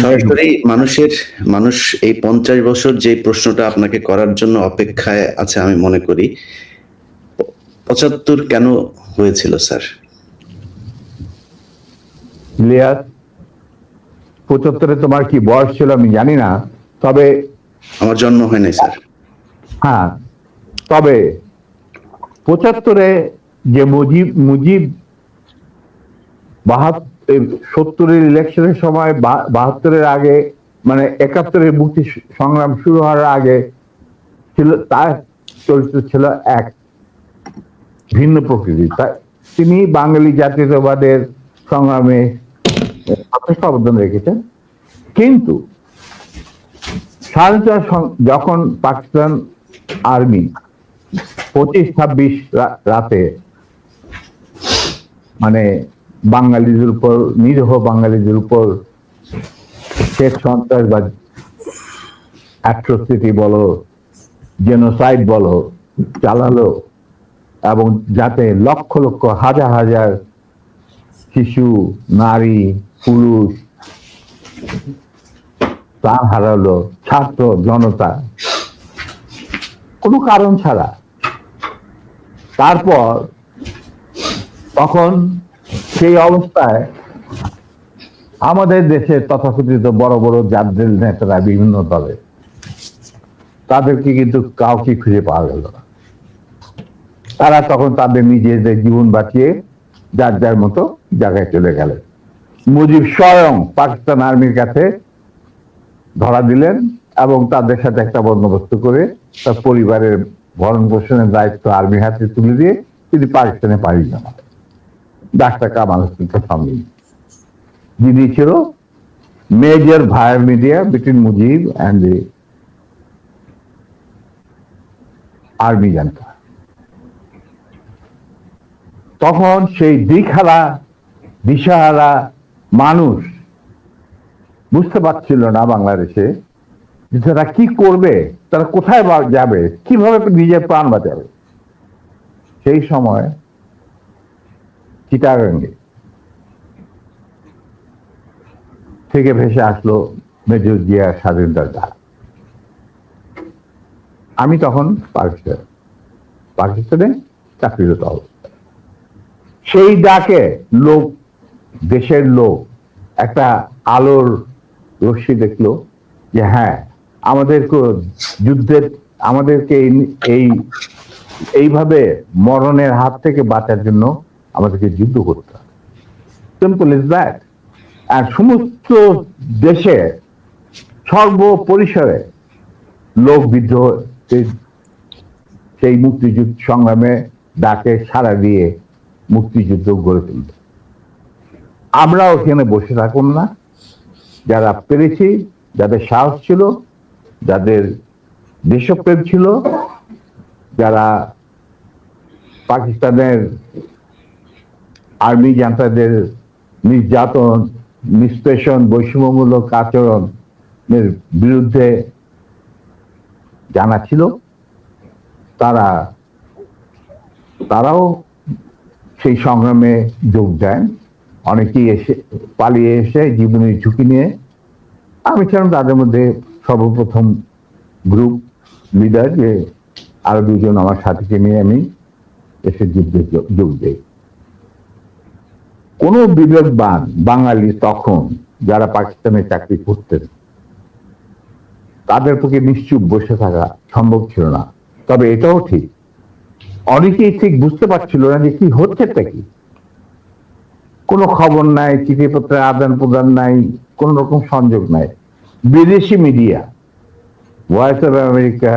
সরাসরি মানুষ এই 50 বছর যে প্রশ্নটা আপনাকে করার জন্য অপেক্ষায় আছে আমি মনে করি। 75 কেন হয়েছিল স্যার? ইলিয়াস, 75-এ তোমার কি বয়স ছিল আমি জানি না, তবে আমার জন্ম হয় নাই স্যার। হ্যাঁ, তবে 75-এ যে মুজিব 70-এর ইলেকশনের সময় 72-এর আগে, মানে 71-এর মুক্তি সংগ্রাম শুরু হওয়ার আগে ছিল, তার চরিত্র ছিল এক ভিন্ন প্রকৃতি। তিনি বাঙালি জাতীয়তাবাদের সংগ্রামে যথেষ্ট অবদান রেখেছেন, কিন্তু স্বাধীনতা যখন পাকিস্তান আর্মি 25-26 রাতে মানে বাঙালিদের উপর, নিরীহ বাঙালিদের উপর শেখ সন্ত্রাসবাদ, অ্যাট্রোসিটি বলো, জেনোসাইড বলো, চালালো, এবং যাতে লক্ষ লক্ষ হাজার হাজার শিশু, নারী, পুরুষ প্রাণ হারালো, ছাত্র জনতা কোনো কারণ ছাড়া। তারপর তখন সেই অবস্থায় আমাদের দেশের তথাকথিত বড় বড় জাতীয় নেতারা বিভিন্ন দলে, তাদেরকে কিন্তু কাউকে খুঁজে পাওয়া গেল না। তারা তখন তাদের নিজেদের জীবন বাঁচিয়ে যার যার মতো জায়গায় চলে গেলেন। মুজিব স্বয়ং পাকিস্তান আর্মির কাছে ধরা দিলেন এবং তাদের সাথে একটা বন্দোবস্ত করে তার পরিবারের ভরণ পোষণের দায়িত্ব আর্মির হাতে তুলে দিয়ে তিনি পাকিস্তানে পাড়ি জমান। ডাক্তার কামাল হোসেনকে সামনে, যিনি ছিল major via media between Mujib and the army junta. তখন সেই দিশাহারা মানুষ বুঝতে পারছিল না বাংলাদেশে যে তারা কি করবে, তারা কোথায় যাবে, কিভাবে নিজের প্রাণ বাঁচাবে। সেই সময় চিটাগাঙ্গে থেকে ভেসে আসলো মেজর জিয়া স্বাধীনতার ডাক। আমি তখন পাকিস্তানে চাকরিরত অবস্থা। সেই ডাকে দেশের লোক একটা আলোর রশ্মি দেখলো যে হ্যাঁ, আমাদেরকে এইভাবে মরণের হাত থেকে বাঁচার জন্য আমাদেরকে যুদ্ধ করতে হবে। Simple is that. আর সমস্ত দেশে সর্বপরিসরে লোক বিদ্রোহ, সেই মুক্তিযুদ্ধ সংগ্রামে ডাকে সাড়া দিয়ে মুক্তিযুদ্ধ গড়ে তুলবে। আমরাও এখানে বসে থাকুন না, যারা পেরেছি, যাদের সাহস ছিল, যাদের দেশপ্রেম ছিল, যারা পাকিস্তানের আর্মি জান্তাদের নির্যাতন, নিষ্পেষণ, বৈষম্যমূলক আচরণের বিরুদ্ধে জানা ছিল, তারাও সেই সংগ্রামে যোগ দেন। অনেকেই পালিয়ে এসে জীবনের ঝুঁকি নিয়ে। আমি ছিলাম তাদের মধ্যে সর্বপ্রথম গ্রুপ লিডার, যে আরো দুজন আমার সাথীকে নিয়ে আমি এসে যুদ্ধে যোগ দেই। কোন বিবেকবান বাঙালি তখন যারা পাকিস্তানে চাকরি করতেন, তাদের পক্ষে নিশ্চুপ বসে থাকা সম্ভব ছিল না। তবে এটাও ঠিক, অনেকেই ঠিক বুঝতে পারছিল না যে কি হচ্ছেটা কি। কোনো খবর নাই, চিঠিপত্রের আদান প্রদান নাই, কোন রকম সংযোগ নাই। বিদেশি মিডিয়া, ভয়েস অফ আমেরিকা,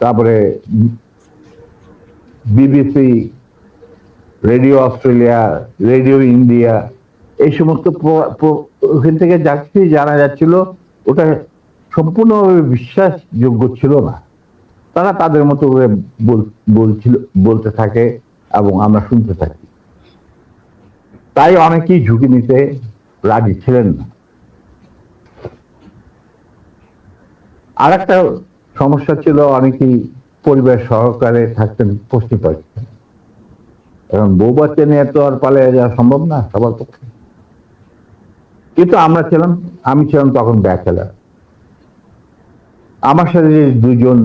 তারপরে BBC, radio Australia, radio India, এই সমস্ত ওখান থেকে যা কিছু জানা যাচ্ছিল ওটা সম্পূর্ণভাবে বিশ্বাসযোগ্য ছিল না। তারা তাদের মতো করে বলতে থাকে এবং আমরা শুনতে থাকি। তাই অনেকেই ঝুঁকি নিতে রাজি ছিলেন না। আর একটা সমস্যা ছিল, অনেকেই পরিবার সহকারে থাকতেন পশ্চিম পাকিস্তান। এখন বউ বাচ্চা নিয়ে তো আর পালিয়ে যাওয়া সম্ভব না সবার পক্ষে। কিন্তু আমি ছিলাম তখন ব্যাচেলার। আমার সাথে যে দুজন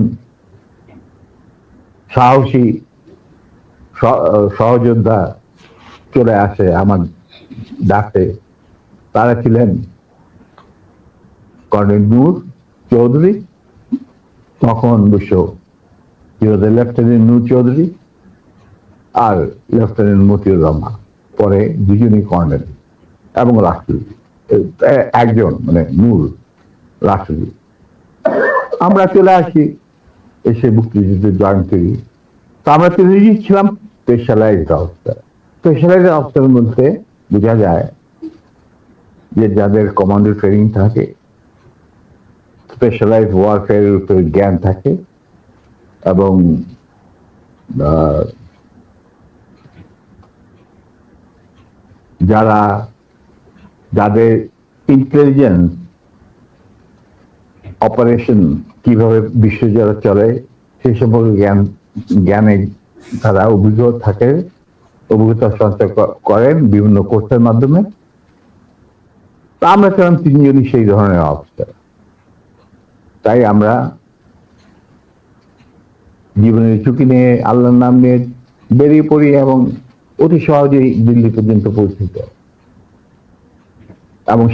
সাহসী সহযোদ্ধা চলে আসে আমার ডাকে, তারা ছিলেন কর্নেল নূর চৌধুরী, তখন লেফটেন্যান্ট নূর চৌধুরী আর লেফটেন্যান্ট মতিউর রহমান, পরে দুজনই কর্নেল এবং রাষ্ট্রপতি, একজন মানে নূর রাষ্ট্রপতি। আমরা চলে আসি, এসে মুক্তিযুদ্ধে জয়েন করি। তো আমরা তিনজনই ছিলাম স্পেশালাইজড অফিসার। স্পেশালাইজড অফিসারের মধ্যে বোঝা যায় যে যাদের কমান্ডো ট্রেনিং থাকে, স্পেশালাইজড ওয়ারফেয়ারের উপরে জ্ঞান থাকে, এবং যাদের ইন্টেলিজেন্স অপারেশন কিভাবে বিশ্বজুড়ে চলে সেই সম্পর্কে জ্ঞানে তারা অভিজ্ঞতা সঞ্চয় করেন বিভিন্ন কোর্সের মাধ্যমে। তা আমরা ছিলাম তিনজনই সেই ধরনের অফিসার। তাই আমরা জীবনের ঝুঁকি নিয়ে আল্লাহর নাম নিয়ে বেরিয়ে পড়ি এবং অতি সহজেই দিল্লি পর্যন্ত পৌঁছে যায়। এবং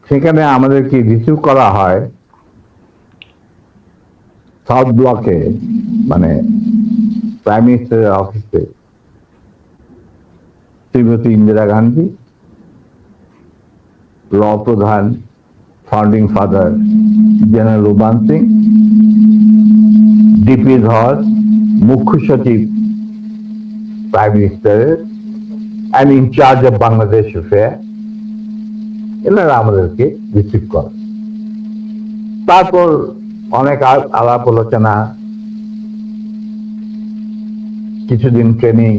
সেখানে আমাদেরকে রিসিভ করা হয় সাউথ ব্লকে, মানে প্রাইম মিনিস্টারের অফিসে শ্রীমতী ইন্দিরা গান্ধী, র প্রধান founding father general Ruban Singh, DP Dhar, মুখ্য সচিব প্রাইম মিনিস্টারের and incharge of Bangladesh affair, এনারা আমাদেরকে রিসিভ করে। তারপর অনেক আলাপ আলোচনা, কিছুদিন ট্রেনিং,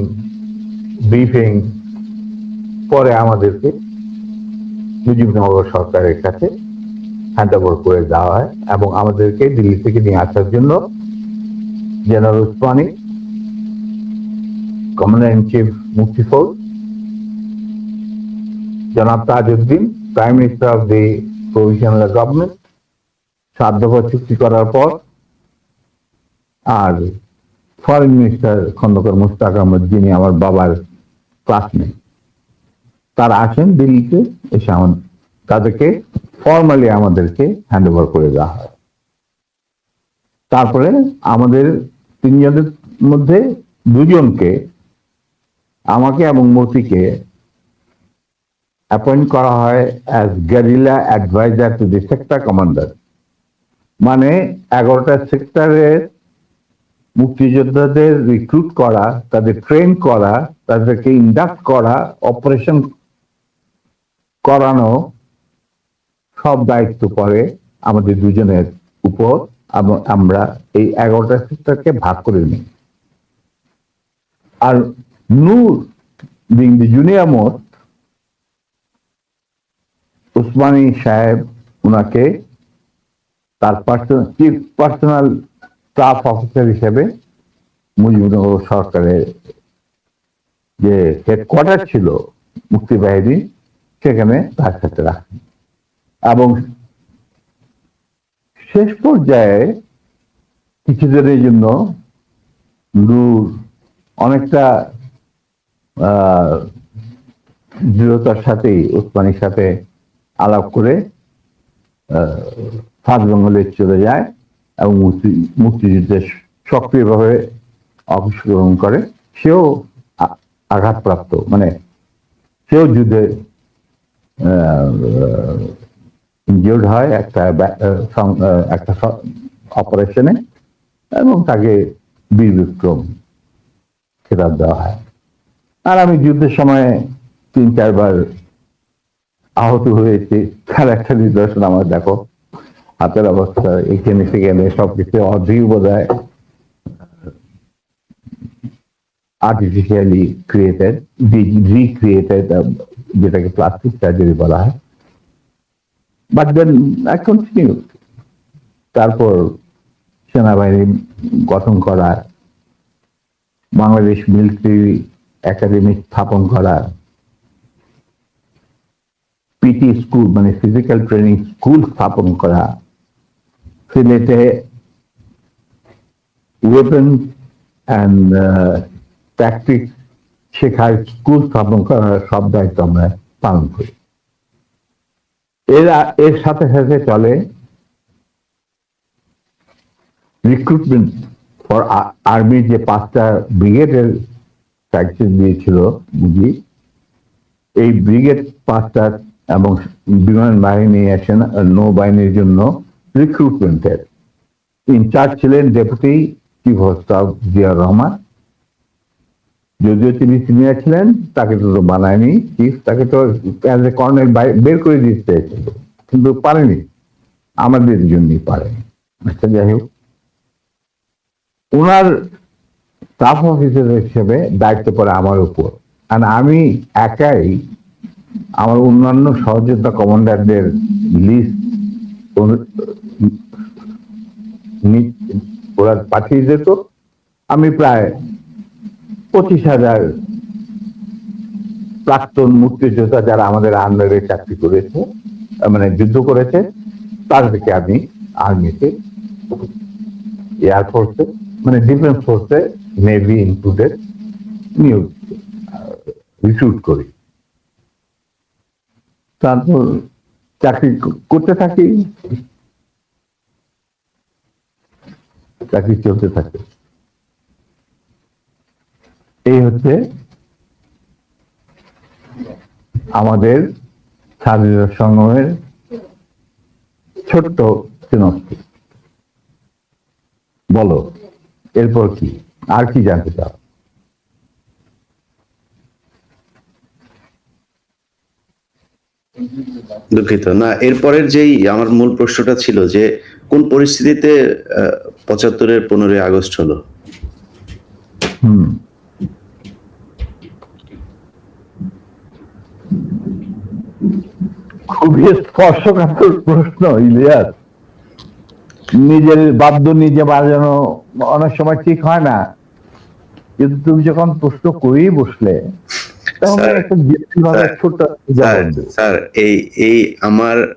ব্রিফিং, পরে আমাদেরকে মুজিবনগর সরকারের কাছে হ্যান্ড ওভার করে দেওয়া হয় এবং আমাদেরকে দিল্লি থেকে নিয়ে আসার জন্য general Usmani, commander in chief মুক্তি ফৌজ, জনাব Tajuddin, prime minister of the provisional government, 7 দফা চুক্তি করার পর, আর ফরেন মিনিস্টার খন্দকার মুশতাক আহমদ, যিনি আমার বাবার ক্লাসমেট, তারা আসেন দিল্লিতে। এসে তাদেরকে ফর্মালি আমাদেরকে হ্যান্ড ওভার করে দেওয়া হয়। তারপরে আমাদের তিনজনের মধ্যে দুজনকে, আমাকে এবং মতিকে, অ্যাপয়েন্ট করা হয় as guerrilla adviser to the sector commander. মানে 11টা সেক্টরের মুক্তিযোদ্ধাদের রিক্রুট করা, তাদের ট্রেন করা, তাদেরকে ইন্ডাক্ট করা, অপারেশন করানো, সব দায়িত্ব পড়ে আমাদের দুজনের উপর। আমরা এই 11টা সেক্টরকে ভাগ করে নিই। আর Noor being the junior most, Osmani saheb উনাকে তার চিফ পার্সোনাল স্টাফ অফিসার হিসেবে মুজিবনগর সরকারের যে হেডকোয়ার্টার ছিল মুক্তিবাহিনী, সেখানে তার সাথে রাখেন। এবং শেষ পর্যায়ে কিছুদিনের জন্য নূর অনেকটা দৃঢ়তার সাথেই উসমানীর সাথে আলাপ করে সাত বেঙ্গলে চলে যায় এবং মুক্তিযুদ্ধে সক্রিয়ভাবে অংশগ্রহণ করে। সেও আঘাতপ্রাপ্ত, মানে সেও যুদ্ধে ইনজিওর্ড হয় একটা অপারেশনে, এবং তাকে বীর বিক্রম খেতাব দেওয়া হয়। আর আমি যুদ্ধের সময় 3-4 বার আহত হয়েছি, তার একটা নিদর্শন আমার দেখো, হাতের অবস্থা এখানে সেখানে সবকিছু অর্ধেক বোধ হয় আর্টিফিশিয়ালি ক্রিয়েটেড, রিক্রিয়েটেড, যেটাকে প্লাস্টিক সার্জারি বলা হয়। But then I continue. তারপর সেনাবাহিনী গঠন করা, বাংলাদেশ মিলিটারি একাডেমি স্থাপন করা, পিটি স্কুল মানে ফিজিক্যাল ট্রেনিং স্কুল স্থাপন করা, সিলেটে ওয়েপন অ্যান্ড ট্যাকটিক্স শেখার স্কুল স্থাপন করার সব দায়িত্ব আমরা পালন করি। এর সাথে সাথে চলে রিক্রুটমেন্ট ফর আর্মি, যে 5টা ব্রিগেডের প্র্যাকটিস দিয়েছিল বুঝি, এই ব্রিগেড 5টা এবং বিমান বাহিনী, নৌবাহিনীর জন্য রিক্রুটমেন্টের ইনচার্জ ছিলেন deputy chief of staff Ziaur Rahman. যদিও তিনি সিনিয়র ছিলেন, তাকে তো বানায়নি চিফ, তাকে তো অ্যাজ এ কর্নেল বের করে দিতে চেয়েছিল, কিন্তু পারেনি, আমাদের জন্যই পারেনি। আচ্ছা, যাই হোক, ওনার স্টাফ অফিসার হিসেবে দায়িত্ব পড়ে আমার উপর। আর আমি একাই আমার অন্যান্য সহযোদ্ধা কমান্ডারদের লিস্ট ওরা পাঠিয়ে যেত। আমি প্রায় 25,000 প্রাক্তন মুক্তিযোদ্ধা যারা আমাদের আন্ডারে চাকরি করেছে, মানে যুদ্ধ করেছে, তাদেরকে আমি আর্মিতে, এয়ারফোর্সে, মানে ডিফেন্স ফোর্সে, নেভি ইনক্লুডেড নিয়োগ রিক্রুট করি। তারপর চাকরি করতে থাকি, চাকরি চলতে থাকে। এই হচ্ছে আমাদের স্বাধীনতা সংগ্রামের ছোট্ট সিনপসিস। বলো এরপর কি, আর কি জানতে চাও? দুঃখিত না, এরপরের যেই আমার মূল প্রশ্নটা ছিল যে কোন পরিস্থিতিতে 75-এর 15ই আগস্ট হলো? খুবই স্পর্শকাতর প্রশ্ন ইলিয়াস। নিজের বাদ্য নিজে বাজানো অনেক সময় ঠিক হয় না, কিন্তু তুমি যখন প্রশ্ন করেই বসলে স্যার, এই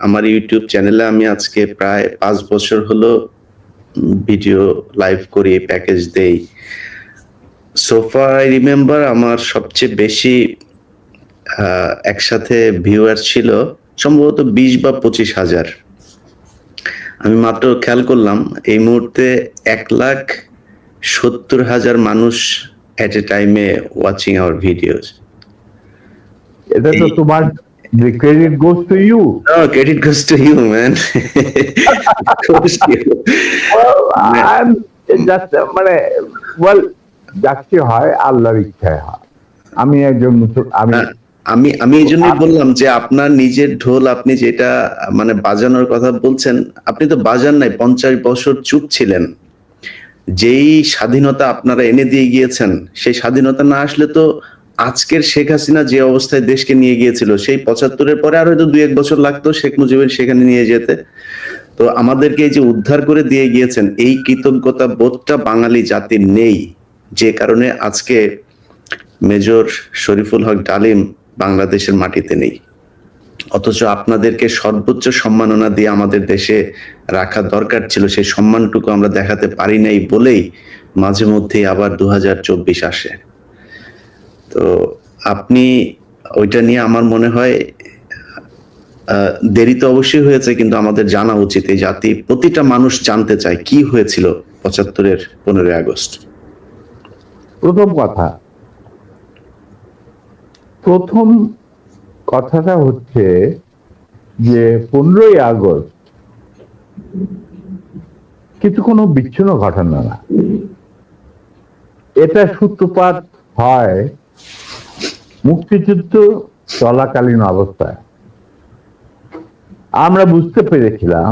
আমার ইউটিউব চ্যানেলে আমি আজকে প্রায় 5 বছর হলো ভিডিও লাইভ করি, প্যাকেজ দেই। সোফা আই রিমেম্বার আমার সবচেয়ে বেশি একসাথে ভিউয়ার ছিল সম্ভবত 20 বা 25,000। আমি মাত্র খেয়াল করলাম এই মুহূর্তে 1,70,000 মানুষ এট এ টাইমে ওয়াচিং আওয়ার ভিডিওস। এটা তো তোমার, the credit goes to you. No, credit goes to you, man. Goes to you. Well, I'm just যাচ্ছে হয় আল্লাহর ইচ্ছায় হয়। আমি একজন আমি এই জন্যই বললাম যে আপনার নিজের ঢোল, আপনি যেটা মানে বাজানোর কথা বলছেন, আপনি তো বাজান নাই, 50 বছর চুপ ছিলেন। যেই স্বাধীনতা আপনারা এনে দিয়ে গিয়েছেন, সেই স্বাধীনতা না আসলে তো আজকের শেখ হাসিনা যে অবস্থায় দেশকে নিয়ে গিয়েছিল, সেই 75-এর পরে আরো হয়তো 2-1 বছর লাগতো শেখ মুজিবের সেখানে নিয়ে যেতে। তো আমাদেরকে এই যে উদ্ধার করে দিয়ে গিয়েছেন, এই কৃতজ্ঞতা বোধটা বাঙালি জাতির নেই, যে কারণে আজকে মেজর শরীফুল হক ডালিম বাংলাদেশের মাটিতে নেই। অথচ আপনাদেরকে সর্বোচ্চ সম্মাননা দিয়ে আমাদের দেশে রাখা দরকার ছিল, সেই সম্মানটুকু আমরা দেখাতে পারি নাই বলেই মাঝে মধ্যেই আবার 2024 আসে। তো আপনি ওইটা নিয়ে আমার মনে হয় দেরি তো অবশ্যই হয়েছে, কিন্তু আমাদের জানা উচিত, এই জাতি প্রতিটা মানুষ জানতে চায় কি হয়েছিল 75-এর 15ই আগস্ট। প্রথম কথাটা হচ্ছে যে 15ই আগস্ট কিন্তু কোনো বিচ্ছিন্ন ঘটনা না। এটা সূত্রপাত হয় মুক্তিযুদ্ধ চলাকালীন অবস্থায়। আমরা বুঝতে পেরেছিলাম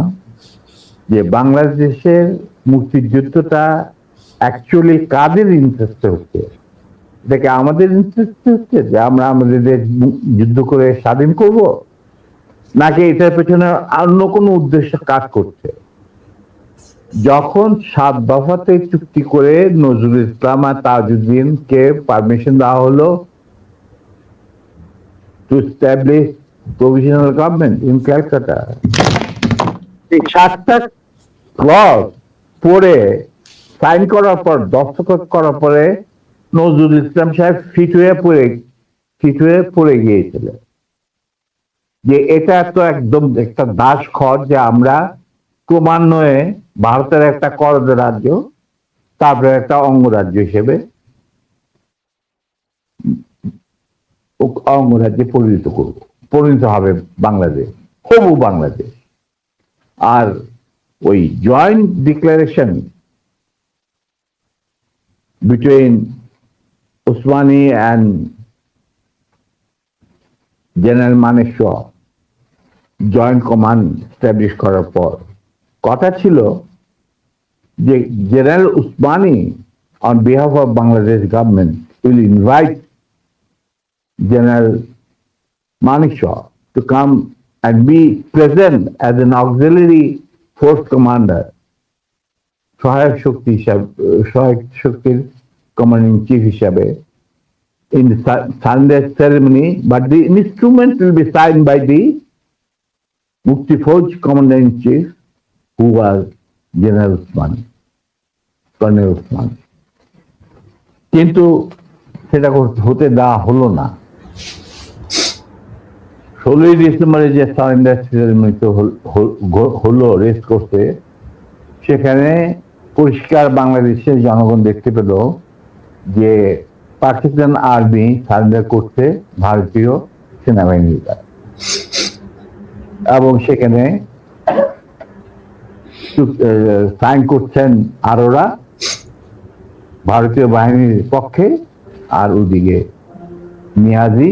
যে বাংলাদেশের মুক্তিযুদ্ধটা অ্যাকচুয়ালি কাদের ইন্টারেস্টে হচ্ছে। দেখে আমাদের ইন্টারেস্টে হচ্ছে যে আমরা আমাদের যুদ্ধ করে স্বাধীন করব, নাকি এটার পেছনে অন্য কোনো উদ্দেশ্য কাজ করছে। যখন 7 দফাতে চুক্তি করে নজরুল ইসলাম আর তাজউদ্দিনকে পারমিশন দেওয়া হলো to establish provisional government in Calcutta. এই 7টা ক্লজ পড়ে সাইন করার পর, দস্তখত করার পরে নজরুল ইসলাম সাহেব ফিট হয়ে পড়ে গিয়েছিলেন যে এটা তো একদম একটা দাস খর, যে আমরা ক্রমান্বয়ে ভারতের একটা করদ রাজ্য, তারপরে একটা অঙ্গরাজ্য হিসেবে অঙ্গরাজ্যে পরিণত হবে বাংলাদেশ, হবু বাংলাদেশ। আর ওই joint declaration between Osmani and general Manekshaw joint command establish করার পর কথা ছিল যে general Osmani on behalf of Bangladesh government will invite General Manekshaw to come and be present as an auxiliary force commander, সহায়ক শক্তির commanding chief হিসাবে in the Sunday ceremony, but the instrument will be signed by the Mufti Fauj commander-in-chief, who was General Usmani, Colonel Usmani. কিন্তু সেটা হতে দেওয়া হলো না। 16 ডিসেম্বরে যে সারেন্ডার সেরেমনিতে হলো রেস করতে, সেখানে পরিষ্কার বাংলাদেশের জনগণ দেখতে পেল যে পাকিস্তান আর্মি সারেন্ডার করছে ভারতীয় সেনাবাহিনীর দ্বারা, এবং সেখানে সাইন করছেন আরোরা ভারতীয় বাহিনীর পক্ষে, আর ওদিকে নিয়াজি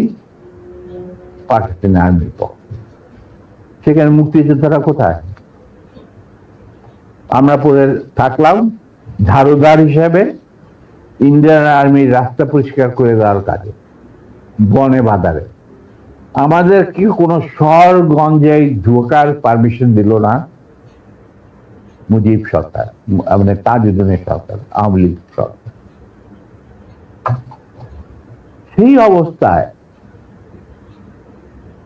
পাকিস্তানি আর্মির পক্ষে। সেখানে মুক্তিযোদ্ধারা কোথায়? আমরা পরে থাকলাম ঝাড়ুদার হিসেবে ইন্ডিয়ান আর্মির রাস্তা পরিষ্কার করে দেওয়ার কাজে, বনে বাজারে। আমাদের কি কোনো শহরগঞ্জে ঢোকার পারমিশন দিল না মুজিব সরকার, মানে তাজউদ্দিনের সরকার, আওয়ামী লীগ সরকার। সেই অবস্থায়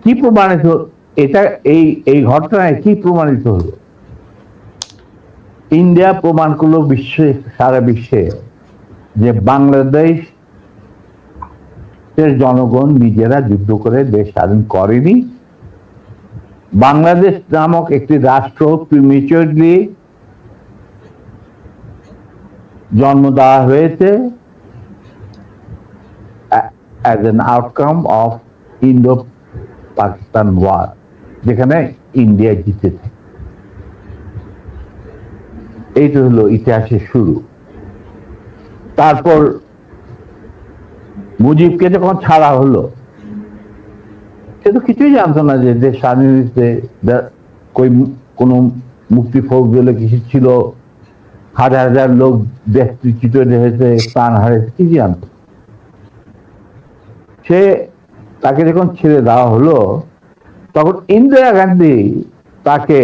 কি প্রমাণিত, এটা এই ঘটনায় কি প্রমাণিত হলো? ইন্ডিয়া প্রমাণ করলো সারা বিশ্বে যে বাংলাদেশ জনগণ নিজেরা যুদ্ধ করে দেশ স্বাধীন করেনি। বাংলাদেশ নামক একটি রাষ্ট্র প্রিমেচুরলি জন্ম দেওয়া হয়েছে as an outcome of Indo-Pakistan war, যেখানে ইন্ডিয়া জিতেছে। এইটা হলো ইতিহাসের শুরু। তারপর মুজিবকে যখন ছাড়া হলো, সে তো কিছুই জানতো না যে দেশ স্বাধীন হয়েছে, কোনো মুক্তি ফৌজ বলে কিছু ছিল, হাজার হাজার লোক দেশচ্যুত হয়েছে, প্রাণ হারিয়েছে, কি জানতো? সে তাকে যখন ছেড়ে দেওয়া হলো, তখন ইন্দিরা গান্ধী তাকে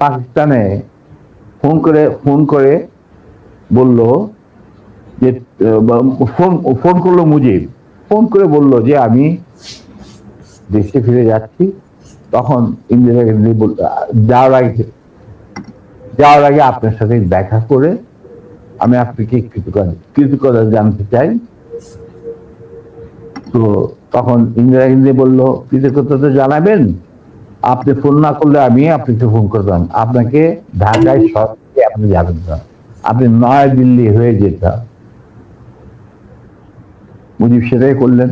পাকিস্তানে ফোন করে বলল যে, ফোন করলো মুজিব, ফোন করে বলল যে আমি দেশে ফিরে যাচ্ছি। তখন ইন্দিরা গান্ধী যাওয়ার আগে আপনার সাথে দেখা করে আমি আপনাকে কৃতজ্ঞতা জানতে চাই। তো তখন ইন্দিরা গান্ধী বলল, কৃতজ্ঞতা তো জানাবেন, আপনি ফোন না করলে আমি আপনাকে ফোন করতাম, আপনাকে ঢাকায় সরকারে আপনি যাবেন না, আপনি নয়াদিল্লি হয়ে যেতাম। মুজিব সেটাই করলেন,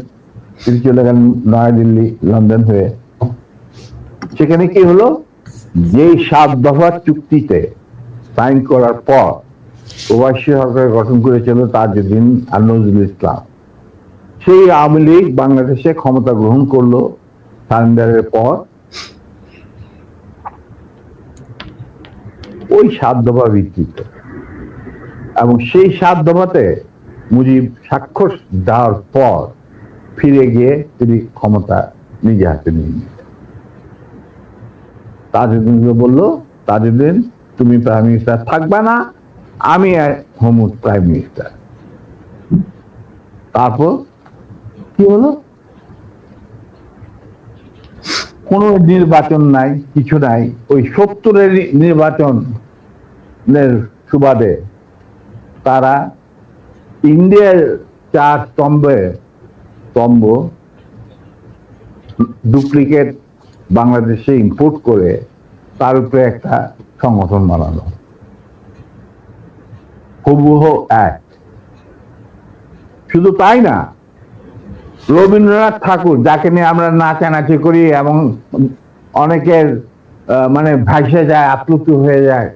তিনি চলে গেলেন নয়াদিল্লি, লন্ডন হয়ে। সেখানে কি হলো, যে 7 দফা চুক্তিতে সাইন করার পর প্রবাসী সরকার গঠন করেছিল তাজউদ্দিন আর নজরুল ইসলাম, সেই আওয়ামী লীগ বাংলাদেশে ক্ষমতা গ্রহণ করলো সারেন্ডারের পর। ওই 7 দফা ভিত্তিতে, এবং সেই 7 দফাতে মুজিব স্বাক্ষর দেওয়ার পর ফিরে গিয়ে তিনি ক্ষমতা নিজে হাতে নিয়ে নিলেন। তাজউদ্দিনকে বললো, তাজউদ্দিন তুমি প্রাইম মিনিস্টার থাকবা না, আমি হবো প্রাইম মিনিস্টার। তারপর কি হলো, কোনো নির্বাচন নাই, কিছু নাই। ওই 70-এর নির্বাচনের সুবাদে তারা ইন্ডিয়ার 4 স্তম্ভ ডুপ্লিকেট বাংলাদেশে ইম্পোর্ট করে তার উপরে একটা সংগঠন বানানো, হুবহু এক। শুধু তাই না, রবীন্দ্রনাথ ঠাকুর, যাকে নিয়ে আমরা নাচানাচি করি এবং অনেকের মানে ভাসে যায়, আপ্লুত হয়ে যায়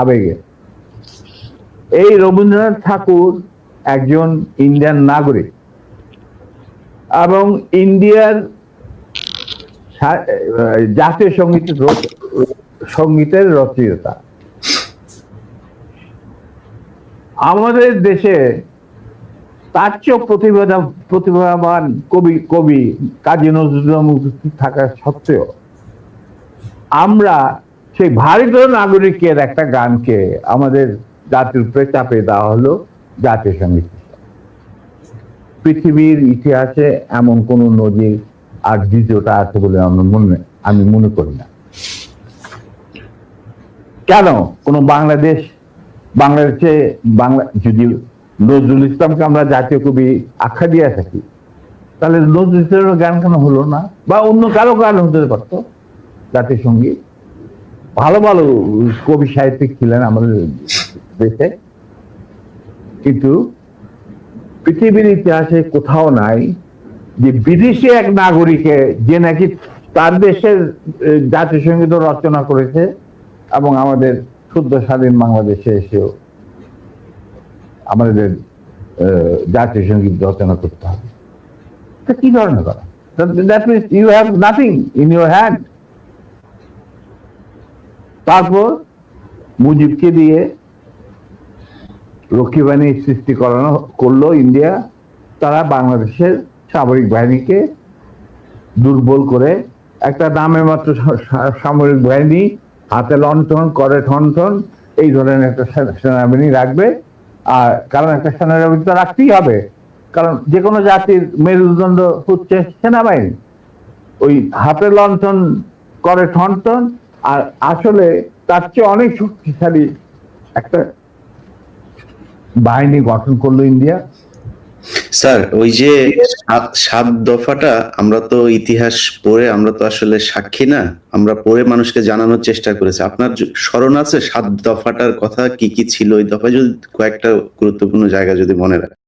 আবেগে, এই রবীন্দ্রনাথ ঠাকুর একজন ইন্ডিয়ান নাগরিক এবং ইন্ডিয়ার জাতীয় সঙ্গীতের রচয়িতা। আমাদের দেশে তার চেয়েও প্রতিভাবান কবি কাজী নজরুল থাকা সত্ত্বেও আমরা সেই ভারতীয় নাগরিকের একটা গানকে আমাদের জাতির উপরে চাপিয়ে দেওয়া হলো জাতীয় সঙ্গীত। পৃথিবীর ইতিহাসে এমন কোন নজির আর দ্বিতীয়টা আছে বলে আমি মনে করি না। কেন কোন বাংলাদেশে যদি নজরুল ইসলামকে আমরা জাতীয় কবি আখ্যা দিয়ে থাকি, তাহলে নজরুল ইসলামের গান কেন হলো না? বা অন্য কারো গান হতে পারতো জাতীয় সঙ্গীত। ভালো ভালো কবি সাহিত্যিক ছিলেন আমাদের দেশে, কিন্তু পৃথিবীর ইতিহাসে কোথাও নাই যে বিদেশি এক নাগরিকে যে নাকি তার দেশের জাতীয় সঙ্গীত রচনা করেছে এবং আমাদের শুদ্ধ স্বাধীন বাংলাদেশে এসেও আমাদের জাতীয় সঙ্গীত রচনা করতে হবে। কি ধরনের কথা? That means you have nothing in your hand. তারপর মুজিবকে দিয়ে রক্ষী বাহিনী সৃষ্টি করলো ইন্ডিয়া। তারা বাংলাদেশের সামরিক বাহিনীকে দুর্বল করে একটা নামে মাত্র সামরিক বাহিনী, হাতে লণ্ঠন, করে ঠনঠন, এই ধরনের একটা সেনাবাহিনী রাখবে। আর কারণ একটা সেনাবাহিনী তো রাখতেই হবে, কারণ যে কোনো জাতির মেরুদণ্ড হচ্ছে সেনাবাহিনী। ওই হাতে লণ্ঠন, করে ঠনঠন, আর আসলে তার চেয়ে অনেক শক্তিশালী একটা বাহিনী গঠন করলো ইন্ডিয়া। স্যার, ওই যে 7 দফাটা, আমরা তো ইতিহাস পড়ে, আমরা তো আসলে সাক্ষী না, আমরা পড়ে মানুষকে জানানোর চেষ্টা করেছি। আপনার স্মরণ আছে 7 দফাটার কথা? কি কি ছিল ওই দফায়? যদি কয়েকটা গুরুত্বপূর্ণ জায়গা যদি মনে রাখেন।